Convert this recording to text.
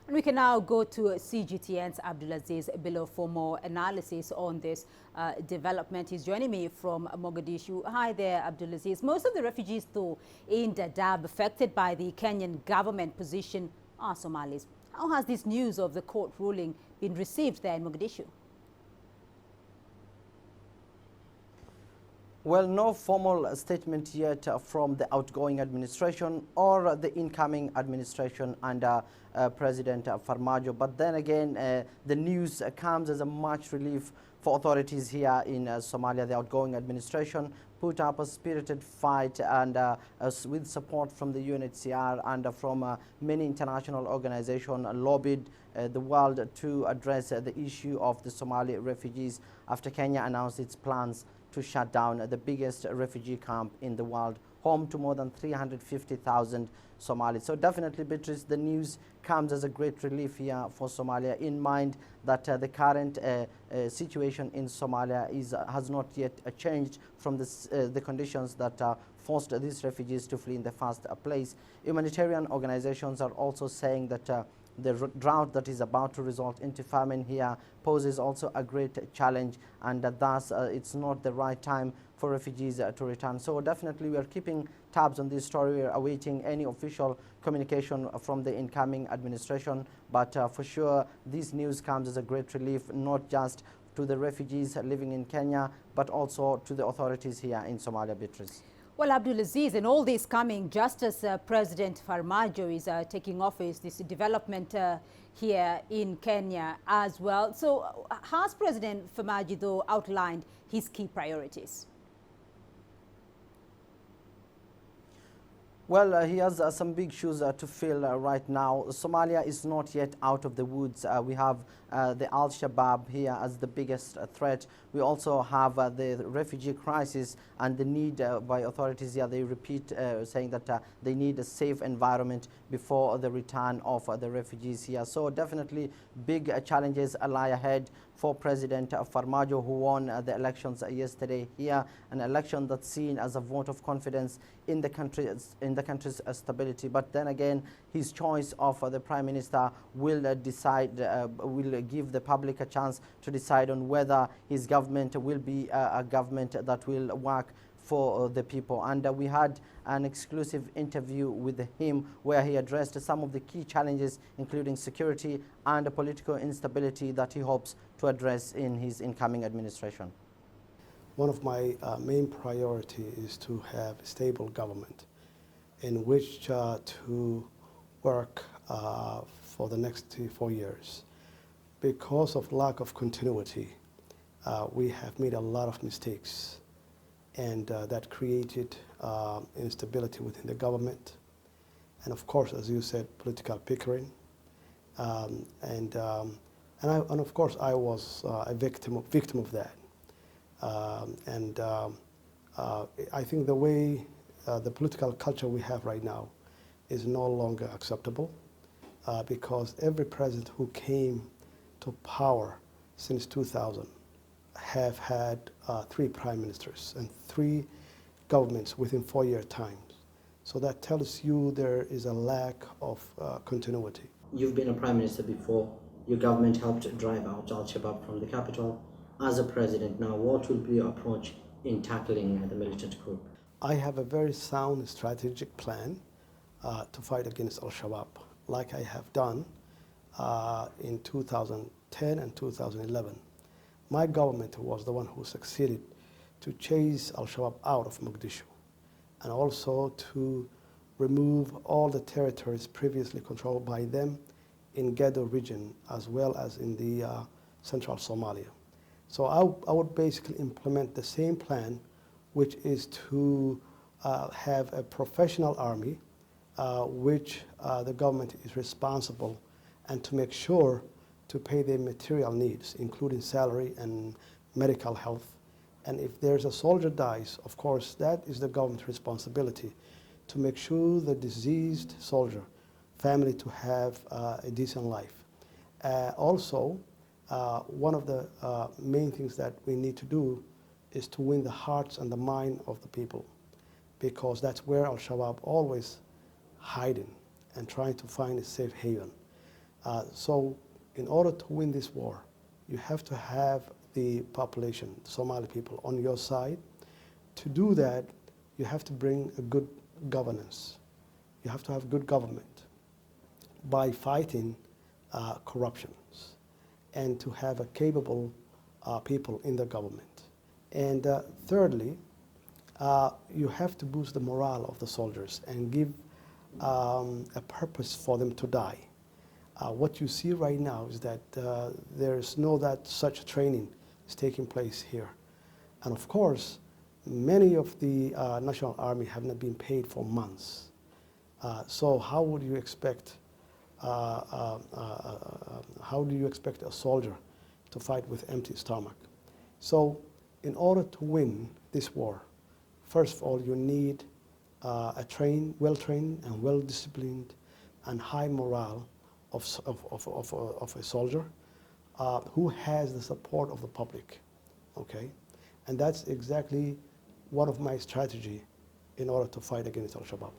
And we can now go to CGTN's Abdulaziz Billow for more analysis on this development. He's joining me from Mogadishu. Hi there, Abdulaziz. Most of the refugees, though, in Dadaab affected by the Kenyan government position are Somalis. How has this news of the court ruling been received there in Mogadishu? Well, no formal statement yet from the outgoing administration or the incoming administration under President Farmajo. But then again, the news comes as a much relief for authorities here in Somalia. The outgoing administration put up a spirited fight and with support from the UNHCR and from many international organizations lobbied the world to address the issue of the Somali refugees after Kenya announced its plans to shut down the biggest refugee camp in the world, home to more than 350,000 Somalis. So definitely, Beatrice, the news comes as a great relief here for Somalia, in mind that the current situation in Somalia has not yet changed from the conditions that forced these refugees to flee in the first place. Humanitarian organizations are also saying that the drought that is about to result into famine here poses also a great challenge, and thus it's not the right time for refugees to return. So definitely we are keeping tabs on this story. We are awaiting any official communication from the incoming administration, but for sure this news comes as a great relief, not just to the refugees living in Kenya, but also to the authorities here in Somalia, Beatrice. Well, Abdulaziz, and all this coming just as President Farmajo is taking office, this development here in Kenya as well. So has President Farmajo, though, outlined his key priorities? Well, he has some big shoes to fill right now. Somalia is not yet out of the woods. We have the Al-Shabaab here as the biggest threat. We also have the refugee crisis and the need by authorities here. They repeat saying that they need a safe environment before the return of the refugees here. So definitely big challenges lie ahead for President Farmajo, who won the elections yesterday here, an election that's seen as a vote of confidence in the country's stability. But then again, his choice of the Prime Minister will will give the public a chance to decide on whether his government will be a government that will work for the people. And we had an exclusive interview with him where he addressed some of the key challenges, including security and political instability, that he hopes to address in his incoming administration. One of my main priorities is to have a stable government in which to work for the next 4 years. Because of lack of continuity, we have made a lot of mistakes, and that created instability within the government. And of course, as you said, political pickering. And of course, I was a victim of that. I think the way the political culture we have right now is no longer acceptable because every president who came to power since 2000 have had 3 prime ministers and 3 governments within 4-year times. So that tells you there is a lack of continuity. You've been a prime minister before. Your government helped drive out Al-Shabaab from the capital. As a president now, what will be your approach in tackling the militant group? I have a very sound strategic plan to fight against Al-Shabaab, like I have done in 2010 and 2011. My government was the one who succeeded to chase Al-Shabaab out of Mogadishu and also to remove all the territories previously controlled by them in Gedo region as well as in the central Somalia. So I would basically implement the same plan, which is to have a professional army which the government is responsible, and to make sure to pay their material needs, including salary and medical health. And if there's a soldier dies, of course, that is the government's responsibility to make sure the diseased soldier family to have a decent life. Also, one of the main things that we need to do is to win the hearts and the mind of the people, because that's where Al-Shabaab always hiding and trying to find a safe haven. So in order to win this war, you have to have the population, the Somali people, on your side. To do that, you have to bring a good governance. You have to have good government by fighting corruptions and to have a capable people in the government. And thirdly, you have to boost the morale of the soldiers and give a purpose for them to die. What you see right now is that there is no that such training is taking place here. And of course, many of the National Army have not been paid for months. So how would you expect, how do you expect a soldier to fight with empty stomach? So in order to win this war, first of all, you need a well-trained and well-disciplined and high morale of a soldier who has the support of the public, okay? And that's exactly one of my strategy in order to fight against Al-Shabaab.